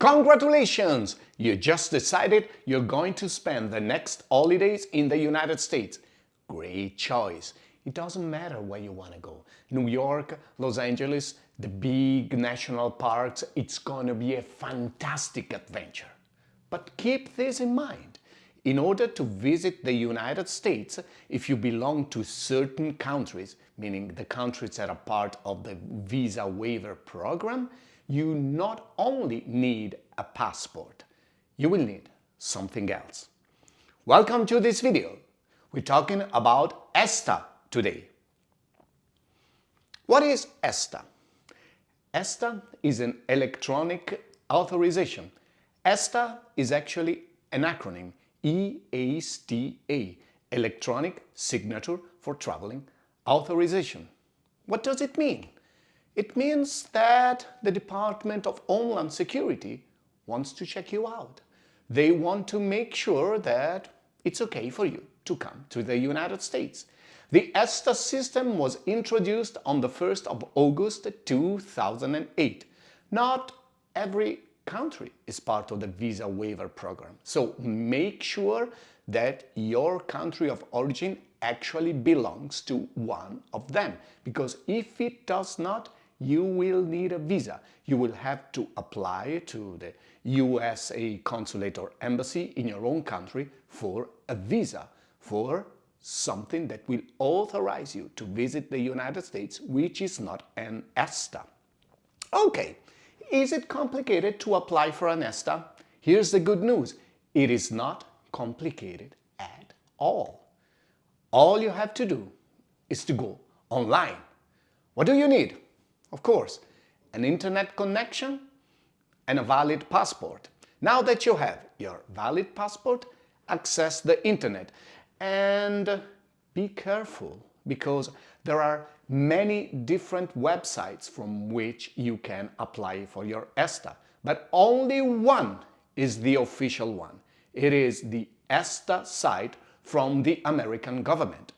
Congratulations! You just decided you're going to spend the next holidays in the United States. Great choice. It doesn't matter where you want to go. New York, Los Angeles, the big national parks, it's going to be a fantastic adventure. But keep this in mind. In order to visit the United States, if you belong to certain countries, meaning the countries that are part of the visa waiver program, you not only need a passport, you will need something else. Welcome to this video. We're talking about eSTA today. What is eSTA? eSTA is an electronic authorization. eSTA is actually an acronym, eSTA, Electronic Signature for Traveling Authorization. What does it mean? It means that the Department of Homeland Security wants to check you out. They want to make sure that it's okay for you to come to the United States. The eSTA system was introduced on the 1st of August 2008. Not every country is part of the visa waiver program. So make sure that your country of origin actually belongs to one of them. Because if it does not, you will need a visa. You will have to apply to the USA consulate or embassy in your own country for a visa, for something that will authorize you to visit the United States, which is not an eSTA. Okay, is it complicated to apply for an eSTA? Here's the good news. It is not complicated at all. All you have to do is to go online. What do you need? Of course, an internet connection and a valid passport. Now that you have your valid passport, access the internet and be careful because there are many different websites from which you can apply for your eSTA, but only one is the official one. It is the eSTA site from the American government.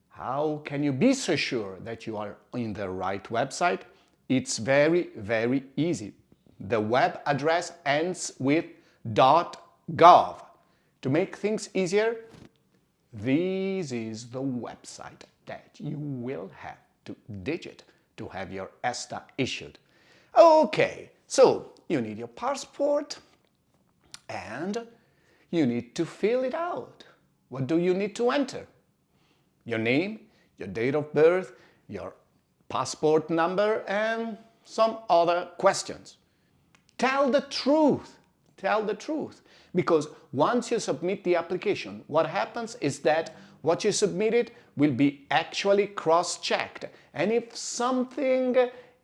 How can you be so sure that you are in the right website? It's very, very easy. The web address ends with .gov. To make things easier, this is the website that you will have to digit to have your eSTA issued. Okay, so you need your passport and you need to fill it out. What do you need to enter? Your name, your date of birth, your passport number, and some other questions. Tell the truth. Tell the truth. Because once you submit the application, what happens is that what you submitted will be actually cross-checked. And if something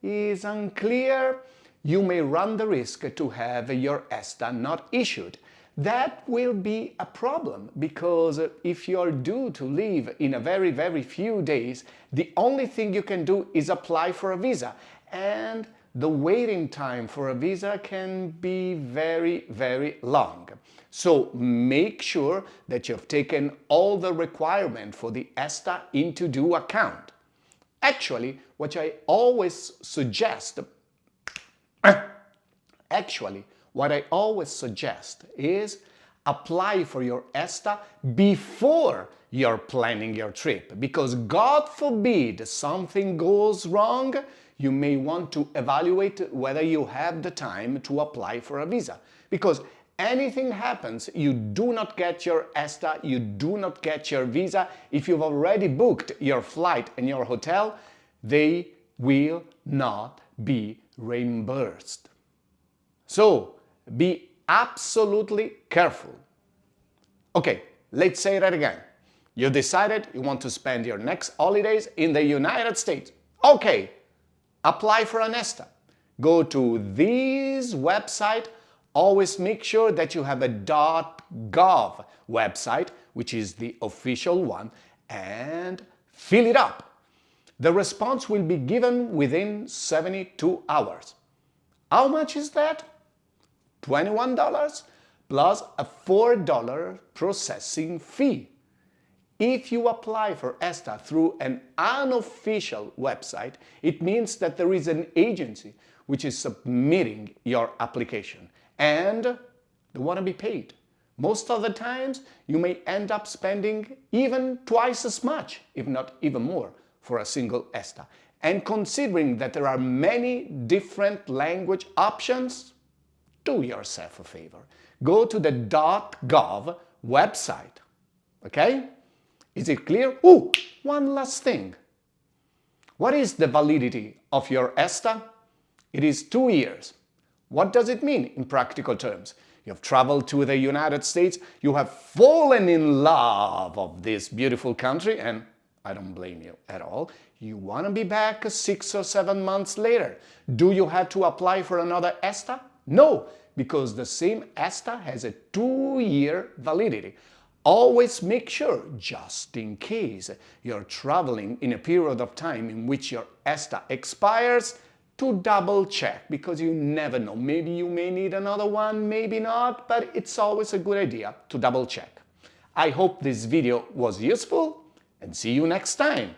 is unclear, you may run the risk to have your eSTA not issued. That will be a problem because if you're due to leave in a very, very few days, the only thing you can do is apply for a visa. And the waiting time for a visa can be very, very long. So make sure that you've taken all the requirements for the eSTA into due account. Actually, what I always suggest is apply for your eSTA before you're planning your trip. Because God forbid something goes wrong, you may want to evaluate whether you have the time to apply for a visa. Because anything happens, you do not get your eSTA, you do not get your visa. If you've already booked your flight and your hotel, they will not be reimbursed. So, be absolutely careful. Okay, let's say that again. You decided you want to spend your next holidays in the United States. Okay, apply for an eSTA. Go to this website. Always make sure that you have a .gov website, which is the official one, and fill it up. The response will be given within 72 hours. How much is that? $21 plus a $4 processing fee. If you apply for eSTA through an unofficial website, it means that there is an agency which is submitting your application, and they want to be paid. Most of the times, you may end up spending even twice as much, if not even more, for a single eSTA. And considering that there are many different language options, do yourself a favor. Go to the .gov website. Okay? Is it clear? Ooh, one last thing. What is the validity of your eSTA? It is 2 years. What does it mean in practical terms? You have traveled to the United States, you have fallen in love of this beautiful country, and I don't blame you at all. You want to be back 6 or 7 months later. Do you have to apply for another eSTA? No, because the same eSTA has a 2-year validity. Always make sure, just in case you're traveling in a period of time in which your eSTA expires, to double check, because you never know. Maybe you may need another one, maybe not, but it's always a good idea to double check. I hope this video was useful, and see you next time.